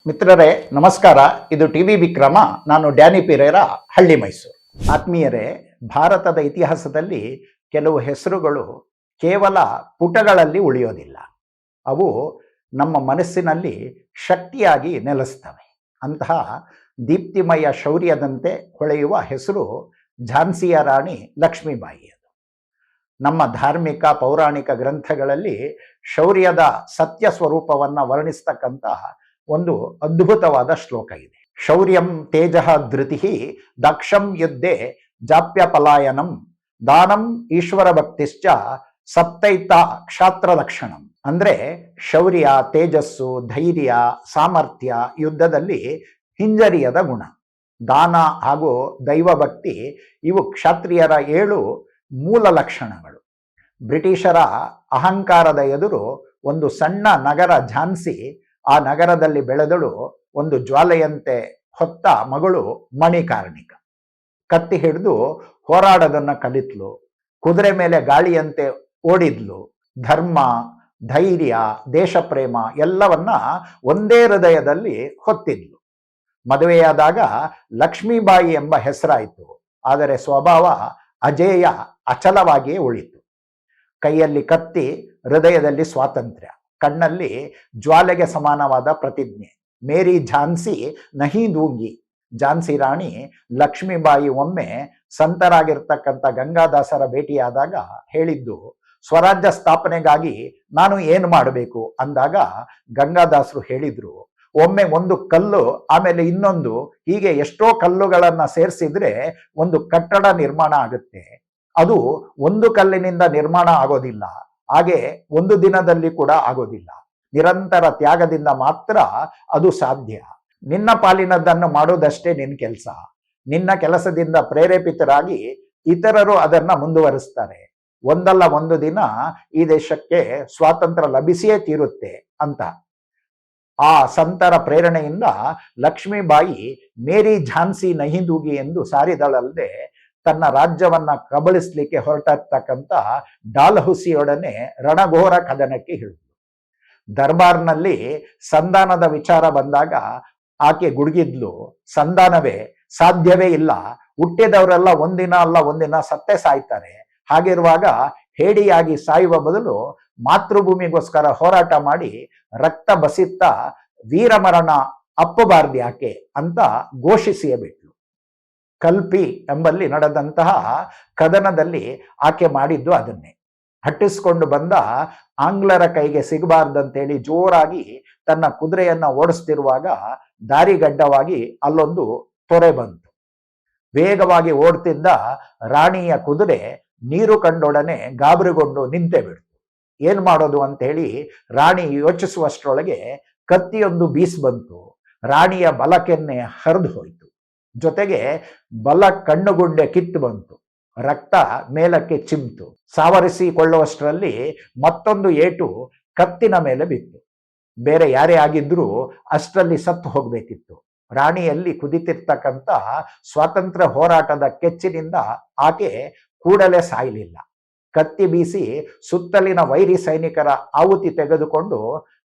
ಮಿತ್ರರೇ ನಮಸ್ಕಾರ. ಇದು ಟಿವಿ ವಿಕ್ರಮ. ನಾನು ಡ್ಯಾನಿ ಪಿರೇರ, ಹಳ್ಳಿ ಮೈಸೂರು. ಆತ್ಮೀಯರೇ, ಭಾರತದ ಇತಿಹಾಸದಲ್ಲಿ ಕೆಲವು ಹೆಸರುಗಳು ಕೇವಲ ಪುಟಗಳಲ್ಲಿ ಉಳಿಯೋದಿಲ್ಲ, ಅವು ನಮ್ಮ ಮನಸ್ಸಿನಲ್ಲಿ ಶಕ್ತಿಯಾಗಿ ನೆಲೆಸ್ತವೆ. ಅಂತಹ ದೀಪ್ತಿಮಯ ಶೌರ್ಯದಂತೆ ಹೊಳೆಯುವ ಹೆಸರು ಝಾನ್ಸಿಯ ರಾಣಿ ಲಕ್ಷ್ಮೀಬಾಯಿ. ನಮ್ಮ ಧಾರ್ಮಿಕ ಪೌರಾಣಿಕ ಗ್ರಂಥಗಳಲ್ಲಿ ಶೌರ್ಯದ ಸತ್ಯ ಸ್ವರೂಪವನ್ನು ವರ್ಣಿಸ್ತಕ್ಕಂತಹ ಒಂದು ಅದ್ಭುತವಾದ ಶ್ಲೋಕ ಇದೆ. ಶೌರ್ಯಂ ತೇಜಃ ಧೃತಿ ದಕ್ಷಂ ಯುದ್ಧೆ ಜಾಪ್ಯ ಪಲಾಯನಂ ದಾನಂ ಈಶ್ವರ ಭಕ್ತಿಶ್ಚ ಸಪ್ತೈತ ಕ್ಷಾತ್ರ ಲಕ್ಷಣಂ. ಅಂದ್ರೆ ಶೌರ್ಯ, ತೇಜಸ್ಸು, ಧೈರ್ಯ, ಸಾಮರ್ಥ್ಯ, ಯುದ್ಧದಲ್ಲಿ ಹಿಂಜರಿಯದ ಗುಣ, ದಾನ ಹಾಗೂ ದೈವಭಕ್ತಿ ಇವು ಕ್ಷತ್ರಿಯರ 7 ಮೂಲ ಲಕ್ಷಣಗಳು. ಬ್ರಿಟಿಷರ ಅಹಂಕಾರದ ಎದುರು ಒಂದು ಸಣ್ಣ ನಗರ ಝಾನ್ಸಿ, ಆ ನಗರದಲ್ಲಿ ಬೆಳೆದಳು ಒಂದು ಜ್ವಾಲೆಯಂತೆ ಹೊತ್ತ ಮಗಳು ಮಣಿಕಾರ್ಣಿಕ. ಕತ್ತಿ ಹಿಡಿದು ಹೋರಾಡೋದನ್ನ ಕಲಿತ್ಲು, ಕುದುರೆ ಮೇಲೆ ಗಾಳಿಯಂತೆ ಓಡಿದ್ಲು, ಧರ್ಮ, ಧೈರ್ಯ, ದೇಶಪ್ರೇಮ ಎಲ್ಲವನ್ನ ಒಂದೇ ಹೃದಯದಲ್ಲಿ ಹೊತ್ತಿದ್ಲು. ಮದುವೆಯಾದಾಗ ಲಕ್ಷ್ಮೀಬಾಯಿ ಎಂಬ ಹೆಸರಾಯಿತು, ಆದರೆ ಸ್ವಭಾವ ಅಜೇಯ, ಅಚಲವಾಗಿಯೇ ಉಳಿತು. ಕೈಯಲ್ಲಿ ಕತ್ತಿ, ಹೃದಯದಲ್ಲಿ ಸ್ವಾತಂತ್ರ್ಯ, ಕಣ್ಣಲ್ಲಿ ಜ್ವಾಲೆಗೆ ಸಮಾನವಾದ ಪ್ರತಿಜ್ಞೆ. ಮೇರಿ ಝಾನ್ಸಿ ನಹಿ ದೂಂಗಿ. ಝಾನ್ಸಿ ರಾಣಿ ಲಕ್ಷ್ಮೀಬಾಯಿ ಒಮ್ಮೆ ಸಂತರಾಗಿರ್ತಕ್ಕಂಥ ಗಂಗಾದಾಸರ ಭೇಟಿಯಾದಾಗ ಹೇಳಿದ್ದು, ಸ್ವರಾಜ್ಯ ಸ್ಥಾಪನೆಗಾಗಿ ನಾನು ಏನು ಮಾಡಬೇಕು ಅಂದಾಗ ಗಂಗಾದಾಸರು ಹೇಳಿದ್ರು, ಒಮ್ಮೆ ಒಂದು ಕಲ್ಲು, ಆಮೇಲೆ ಇನ್ನೊಂದು, ಹೀಗೆ ಎಷ್ಟೋ ಕಲ್ಲುಗಳನ್ನ ಸೇರಿಸಿದ್ರೆ ಒಂದು ಕಟ್ಟಡ ನಿರ್ಮಾಣ ಆಗುತ್ತೆ. ಅದು ಒಂದು ಕಲ್ಲಿನಿಂದ ನಿರ್ಮಾಣ ಆಗೋದಿಲ್ಲ, ಹಾಗೆ ಒಂದು ದಿನದಲ್ಲಿ ಕೂಡ ಆಗೋದಿಲ್ಲ. ನಿರಂತರ ತ್ಯಾಗದಿಂದ ಮಾತ್ರ ಅದು ಸಾಧ್ಯ. ನಿನ್ನ ಪಾಲಿನದನ್ನು ಮಾಡೋದಷ್ಟೇ ನಿನ್ನ ಕೆಲಸ. ನಿನ್ನ ಕೆಲಸದಿಂದ ಪ್ರೇರೇಪಿತರಾಗಿ ಇತರರು ಅದನ್ನ ಮುಂದುವರಿಸ್ತಾರೆ. ಒಂದಲ್ಲ ಒಂದು ದಿನ ಈ ದೇಶಕ್ಕೆ ಸ್ವಾತಂತ್ರ್ಯ ಲಭಿಸಿಯೇ ತೀರುತ್ತೆ ಅಂತ. ಆ ಸಂತರ ಪ್ರೇರಣೆಯಿಂದ ಲಕ್ಷ್ಮೀಬಾಯಿ ಮೇರಿ ಝಾನ್ಸಿ ನಹಿದೂಗಿ ಎಂದು ಸಾರಿದಳಲ್ಲದೆ, ತನ್ನ ರಾಜ್ಯವನ್ನ ಕಬಳಿಸ್ಲಿಕ್ಕೆ ಹೊರಟಿರ್ತಕ್ಕಂಥ ಡಾಲ್ಹೌಸಿಯೊಡನೆ ರಣಘೋರ ಕದನಕ್ಕೆ ಇಳಿದ್ಲು. ದರ್ಬಾರ್ನಲ್ಲಿ ಸಂಧಾನದ ವಿಚಾರ ಬಂದಾಗ ಆಕೆ ಗುಡುಗಿದ್ಲು, ಸಂಧಾನವೇ ಸಾಧ್ಯವೇ ಇಲ್ಲ, ಹುಟ್ಟಿದವರೆಲ್ಲ ಒಂದಿನ ಅಲ್ಲ ಒಂದಿನ ಸತ್ತೇ ಸಾಯ್ತಾರೆ. ಹಾಗಿರುವಾಗ ಹೇಡಿಯಾಗಿ ಸಾಯುವ ಬದಲು ಮಾತೃಭೂಮಿಗೋಸ್ಕರ ಹೋರಾಟ ಮಾಡಿ ರಕ್ತ ಬಸಿತ್ತ ವೀರಮರಣ ಅಪ್ಪಬಾರ್ದು ಯಾಕೆ ಅಂತ ಘೋಷಿಸಿಯೇ ಬಿಟ್ಲು. ಕಲ್ಪಿ ಎಂಬಲ್ಲಿ ನಡೆದಂತಹ ಕದನದಲ್ಲಿ ಆಕೆ ಮಾಡಿದ್ದು ಅದನ್ನೇ. ಹಟ್ಟಿಸ್ಕೊಂಡು ಬಂದ ಆಂಗ್ಲರ ಕೈಗೆ ಸಿಗಬಾರ್ದಂತೇಳಿ ಜೋರಾಗಿ ತನ್ನ ಕುದುರೆಯನ್ನ ಓಡಿಸ್ತಿರುವಾಗ ದಾರಿಗಡ್ಡವಾಗಿ ಅಲ್ಲೊಂದು ತೊರೆ ಬಂತು. ವೇಗವಾಗಿ ಓಡ್ತಿದ್ದ ರಾಣಿಯ ಕುದುರೆ ನೀರು ಕಂಡೊಡನೆ ಗಾಬರಿಗೊಂಡು ನಿಂತೇ ಬಿಡ್ತು. ಏನ್ ಮಾಡೋದು ಅಂತ ಹೇಳಿ ರಾಣಿ ಯೋಚಿಸುವಷ್ಟರೊಳಗೆ ಕತ್ತಿಯೊಂದು ಬೀಸ್ ಬಂತು. ರಾಣಿಯ ಬಲಕೆನ್ನೆ ಹರಿದು ಹೋಯಿತು. ಜೊತೆಗೆ ಬಲ ಕಣ್ಣುಗುಡ್ಡೆ ಕಿತ್ತು ಬಂತು. ರಕ್ತ ಮೇಲಕ್ಕೆ ಚಿಮ್ತು. ಸಾವರಿಸಿಕೊಳ್ಳುವಷ್ಟರಲ್ಲಿ ಮತ್ತೊಂದು ಏಟು ಕತ್ತಿನ ಮೇಲೆ ಬಿತ್ತು. ಬೇರೆ ಯಾರೇ ಆಗಿದ್ರೂ ಅಷ್ಟರಲ್ಲಿ ಸತ್ತು ಹೋಗ್ಬೇಕಿತ್ತು. ರಾಣಿಯಲ್ಲಿ ಕುದಿತಿರ್ತಕ್ಕಂಥ ಸ್ವಾತಂತ್ರ್ಯ ಹೋರಾಟದ ಕೆಚ್ಚಿನಿಂದ ಆಕೆ ಕೂಡಲೇ ಸಾಯಲಿಲ್ಲ. ಕತ್ತಿ ಬೀಸಿ ಸುತ್ತಲಿನ ವೈರಿ ಸೈನಿಕರ ಆಹುತಿ ತೆಗೆದುಕೊಂಡು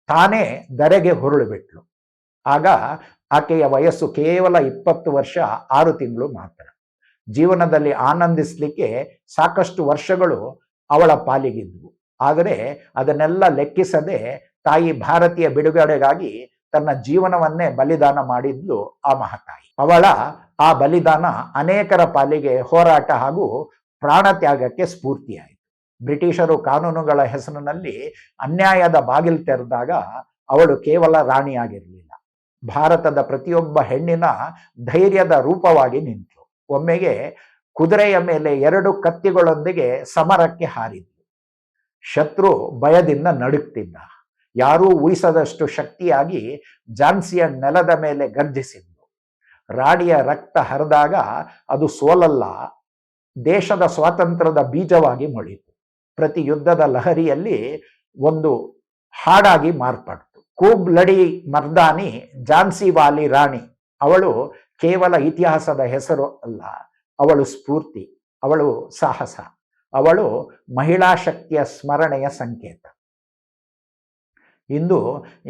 ತಾನೇ ಧರೆಗೆ ಹುರುಳು ಬಿಟ್ಲು. ಆಗ ಆಕೆಯ ವಯಸ್ಸು ಕೇವಲ 20 ವರ್ಷ 6 ತಿಂಗಳು ಮಾತ್ರ. ಜೀವನದಲ್ಲಿ ಆನಂದಿಸ್ಲಿಕ್ಕೆ ಸಾಕಷ್ಟು ವರ್ಷಗಳು ಅವಳ ಪಾಲಿಗಿದ್ವು. ಆದರೆ ಅದನ್ನೆಲ್ಲ ಲೆಕ್ಕಿಸದೆ ತಾಯಿ ಭಾರತೀಯ ಬಿಡುಗಡೆಗಾಗಿ ತನ್ನ ಜೀವನವನ್ನೇ ಬಲಿದಾನ ಮಾಡಿದ್ಲು ಆ ಮಹಾತಾಯಿ. ಅವಳ ಆ ಬಲಿದಾನ ಅನೇಕರ ಪಾಲಿಗೆ ಹೋರಾಟ ಹಾಗೂ ಪ್ರಾಣ ತ್ಯಾಗಕ್ಕೆ ಸ್ಫೂರ್ತಿಯಾಯಿತು. ಬ್ರಿಟಿಷರು ಕಾನೂನುಗಳ ಹೆಸರಿನಲ್ಲಿ ಅನ್ಯಾಯದ ಬಾಗಿಲು ತೆರೆದಾಗ ಅವಳು ಕೇವಲ ರಾಣಿಯಾಗಿರಲಿಲ್ಲ, ಭಾರತದ ಪ್ರತಿಯೊಬ್ಬ ಹೆಣ್ಣಿನ ಧೈರ್ಯದ ರೂಪವಾಗಿ ನಿಂತಳು. ಒಮ್ಮೆಗೆ ಕುದುರೆಯ ಮೇಲೆ 2 ಕತ್ತಿಗಳೊಂದಿಗೆ ಸಮರಕ್ಕೆ ಹಾರಿದ್ಲು. ಶತ್ರು ಭಯದಿಂದ ನಡುಗ್ತಿದ್ದ. ಯಾರೂ ಊಹಿಸದಷ್ಟು ಶಕ್ತಿಯಾಗಿ ಝಾನ್ಸಿಯ ನೆಲದ ಮೇಲೆ ಗರ್ಜಿಸಿದ್ಲು. ರಾಣಿಯ ರಕ್ತ ಹರಿದಾಗ ಅದು ಸೋಲಲ್ಲ, ದೇಶದ ಸ್ವಾತಂತ್ರ್ಯದ ಬೀಜವಾಗಿ ಮೊಳಿತು. ಪ್ರತಿ ಯುದ್ಧದ ಲಹರಿಯಲ್ಲಿ ಒಂದು ಹಾಡಾಗಿ ಮಾರ್ಪಡ್ತು. ಕೂಬ್ ಲಡಿ ಮರ್ದಾನಿ ಝಾನ್ಸಿ ವಾಲಿ ರಾಣಿ. ಅವಳು ಕೇವಲ ಇತಿಹಾಸದ ಹೆಸರು ಅಲ್ಲ, ಅವಳು ಸ್ಫೂರ್ತಿ, ಅವಳು ಸಾಹಸ, ಅವಳು ಮಹಿಳಾ ಶಕ್ತಿಯ ಸ್ಮರಣೆಯ ಸಂಕೇತ. ಇಂದು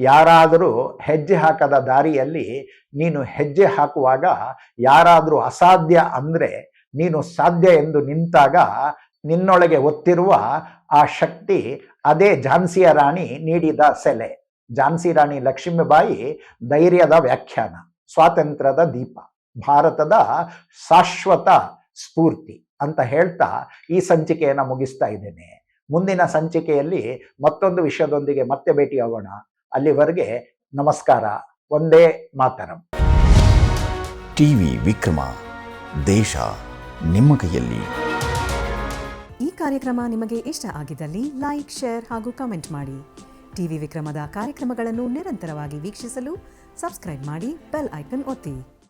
ಯಾರಾದರೂ ಹೆಜ್ಜೆ ಹಾಕದ ದಾರಿಯಲ್ಲಿ ನೀನು ಹೆಜ್ಜೆ ಹಾಕುವಾಗ ಯಾರಾದರೂ ಅಸಾಧ್ಯ ಅಂದರೆ ನೀನು ಸಾಧ್ಯ ಎಂದು ನಿಂತಾಗ ನಿನ್ನೊಳಗೆ ಒತ್ತಿರುವ ಆ ಶಕ್ತಿ ಅದೇ ಝಾನ್ಸಿಯ ರಾಣಿ ನೀಡಿದ ಸೆಲೆ. ಝಾನ್ಸಿ ರಾಣಿ ಲಕ್ಷ್ಮೀಬಾಯಿ ಧೈರ್ಯದ ವ್ಯಾಖ್ಯಾನ, ಸ್ವಾತಂತ್ರ್ಯದ ದೀಪ, ಭಾರತದ ಶಾಶ್ವತ ಸ್ಫೂರ್ತಿ ಅಂತ ಹೇಳ್ತಾ ಈ ಸಂಚಿಕೆಯನ್ನು ಮುಗಿಸ್ತಾ ಇದ್ದೇನೆ. ಮುಂದಿನ ಸಂಚಿಕೆಯಲ್ಲಿ ಮತ್ತೊಂದು ವಿಷಯದೊಂದಿಗೆ ಮತ್ತೆ ಭೇಟಿಯಾಗೋಣ. ಅಲ್ಲಿವರೆಗೆ ನಮಸ್ಕಾರ. ಒಂದೇ ಮಾತರಂ. ಟಿವಿ ವಿಕ್ರಮ, ದೇಶ ನಿಮ್ಮ ಕೈಯಲ್ಲಿ. ಈ ಕಾರ್ಯಕ್ರಮ ನಿಮಗೆ ಇಷ್ಟ ಆಗಿದ್ದಲ್ಲಿ ಲೈಕ್, ಶೇರ್ ಹಾಗೂ ಕಮೆಂಟ್ ಮಾಡಿ. ಟಿವಿ ವಿಕ್ರಮದ ಕಾರ್ಯಕ್ರಮಗಳನ್ನು ನಿರಂತರವಾಗಿ ವೀಕ್ಷಿಸಲು ಸಬ್ಸ್ಕ್ರೈಬ್ ಮಾಡಿ, ಬೆಲ್ ಐಕನ್ ಒತ್ತಿ.